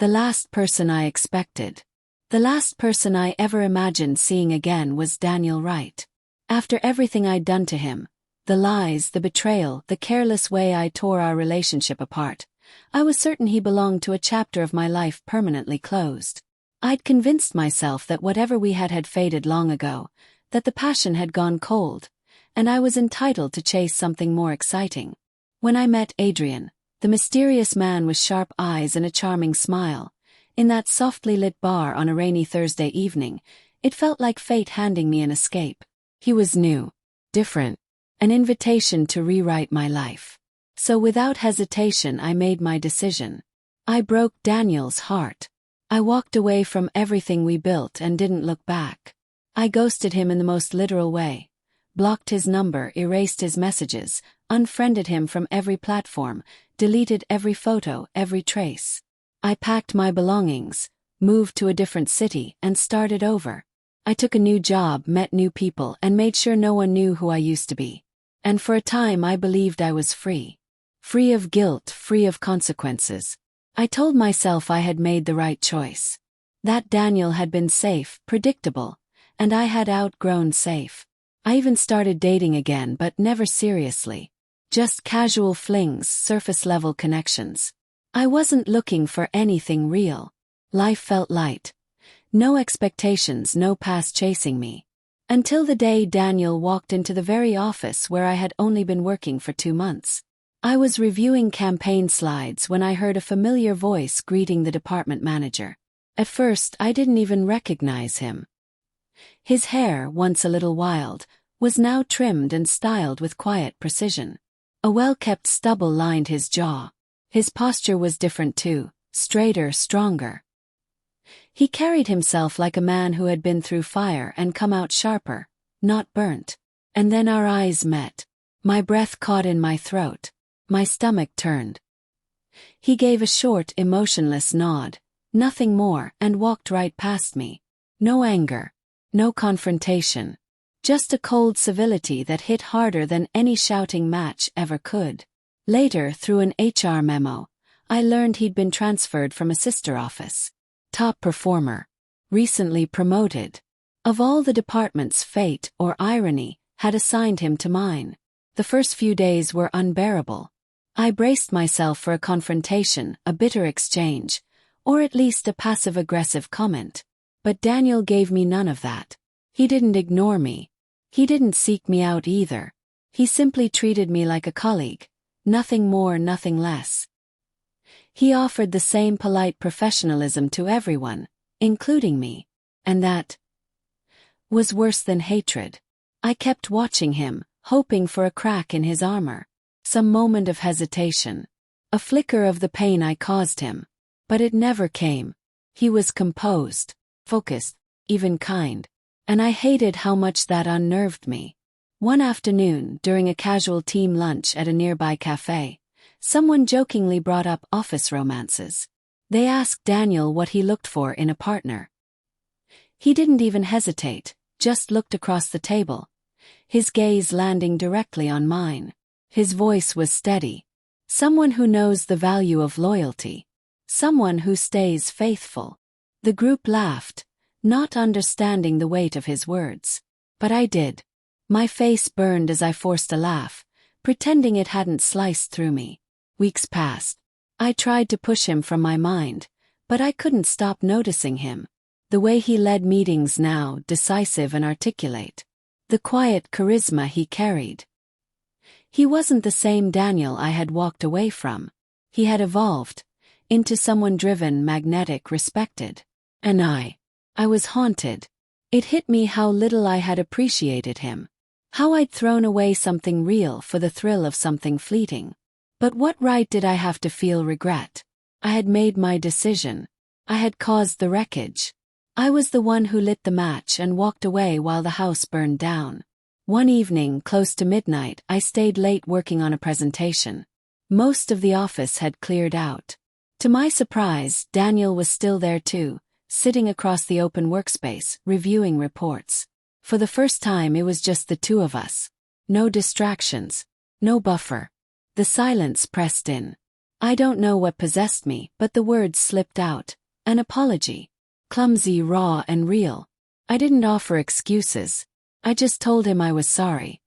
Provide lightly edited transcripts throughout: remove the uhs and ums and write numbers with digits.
The last person I expected. The last person I ever imagined seeing again was Daniel Wright. After everything I'd done to him, the lies, the betrayal, the careless way I tore our relationship apart, I was certain he belonged to a chapter of my life permanently closed. I'd convinced myself that whatever we had faded long ago, that the passion had gone cold, and I was entitled to chase something more exciting. When I met Adrian, the mysterious man with sharp eyes and a charming smile, in that softly lit bar on a rainy Thursday evening, it felt like fate handing me an escape. He was new, different, an invitation to rewrite my life. So without hesitation I made my decision. I broke Daniel's heart. I walked away from everything we built and didn't look back. I ghosted him in the most literal way. Blocked his number, erased his messages, unfriended him from every platform, deleted every photo, every trace. I packed my belongings, moved to a different city, and started over. I took a new job, met new people, and made sure no one knew who I used to be. And for a time I believed I was free. Free of guilt, free of consequences. I told myself I had made the right choice. That Daniel had been safe, predictable, and I had outgrown safe. I even started dating again, but never seriously. Just casual flings, surface-level connections. I wasn't looking for anything real. Life felt light. No expectations, no past chasing me. Until the day Daniel walked into the very office where I had only been working for 2 months. I was reviewing campaign slides when I heard a familiar voice greeting the department manager. At first, I didn't even recognize him. His hair, once a little wild, was now trimmed and styled with quiet precision. A well-kept stubble lined his jaw. His posture was different too, straighter, stronger. He carried himself like a man who had been through fire and come out sharper, not burnt. And then our eyes met. My breath caught in my throat. My stomach turned. He gave a short, emotionless nod, nothing more, and walked right past me. No anger. No confrontation. Just a cold civility that hit harder than any shouting match ever could. Later, through an HR memo, I learned he'd been transferred from a sister office. Top performer. Recently promoted. Of all the departments, fate, or irony, had assigned him to mine. The first few days were unbearable. I braced myself for a confrontation, a bitter exchange, or at least a passive-aggressive comment. But Daniel gave me none of that. He didn't ignore me. He didn't seek me out either. He simply treated me like a colleague. Nothing more, nothing less. He offered the same polite professionalism to everyone, including me. And that was worse than hatred. I kept watching him, hoping for a crack in his armor. Some moment of hesitation. A flicker of the pain I caused him. But it never came. He was composed, focused, even kind. And I hated how much that unnerved me. One afternoon, during a casual team lunch at a nearby cafe, someone jokingly brought up office romances. They asked Daniel what he looked for in a partner. He didn't even hesitate, just looked across the table, his gaze landing directly on mine. His voice was steady. Someone who knows the value of loyalty. Someone who stays faithful. The group laughed, not understanding the weight of his words. But I did. My face burned as I forced a laugh, pretending it hadn't sliced through me. Weeks passed. I tried to push him from my mind, but I couldn't stop noticing him. The way he led meetings now, decisive and articulate. The quiet charisma he carried. He wasn't the same Daniel I had walked away from. He had evolved into someone driven, magnetic, respected. And I was haunted. It hit me how little I had appreciated him. How I'd thrown away something real for the thrill of something fleeting. But what right did I have to feel regret? I had made my decision. I had caused the wreckage. I was the one who lit the match and walked away while the house burned down. One evening, close to midnight, I stayed late working on a presentation. Most of the office had cleared out. To my surprise, Daniel was still there too, sitting across the open workspace, reviewing reports. For the first time it was just the two of us. No distractions. No buffer. The silence pressed in. I don't know what possessed me, but the words slipped out. An apology. Clumsy, raw, and real. I didn't offer excuses. I just told him I was sorry.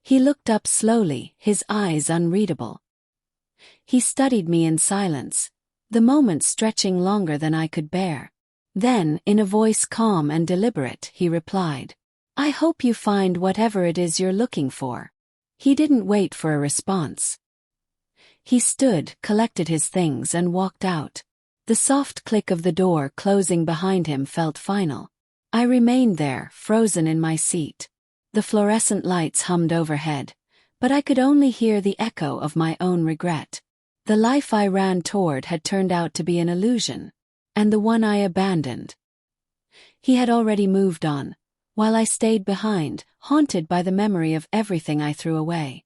He looked up slowly, his eyes unreadable. He studied me in silence, the moment stretching longer than I could bear. Then, in a voice calm and deliberate, he replied, "I hope you find whatever it is you're looking for." He didn't wait for a response. He stood, collected his things, and walked out. The soft click of the door closing behind him felt final. I remained there, frozen in my seat. The fluorescent lights hummed overhead, but I could only hear the echo of my own regret. The life I ran toward had turned out to be an illusion, and the one I abandoned. He had already moved on, while I stayed behind, haunted by the memory of everything I threw away.